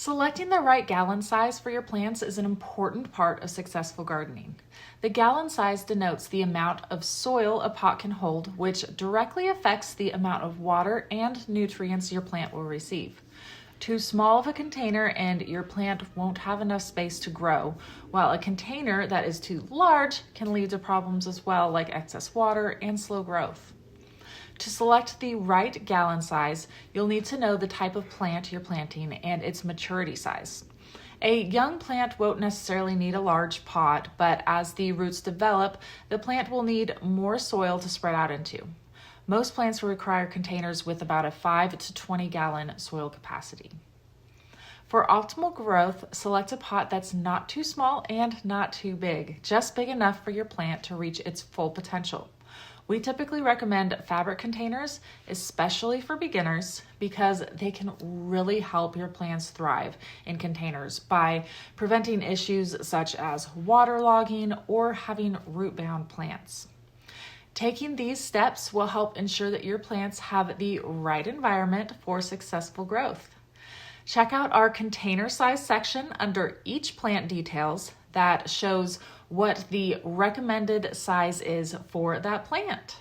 Selecting the right gallon size for your plants is an important part of successful gardening. The gallon size denotes the amount of soil a pot can hold, which directly affects the amount of water and nutrients your plant will receive. Too small of a container and your plant won't have enough space to grow, while a container that is too large can lead to problems as well, like excess water and slow growth. To select the right gallon size, you'll need to know the type of plant you're planting and its maturity size. A young plant won't necessarily need a large pot, but as the roots develop, the plant will need more soil to spread out into. Most plants will require containers with about a 5 to 20 gallon soil capacity. For optimal growth, select a pot that's not too small and not too big, just big enough for your plant to reach its full potential. We typically recommend fabric containers, especially for beginners, because they can really help your plants thrive in containers by preventing issues such as waterlogging or having root-bound plants. Taking these steps will help ensure that your plants have the right environment for successful growth. Check out our container size section under each plant details that shows what the recommended size is for that plant.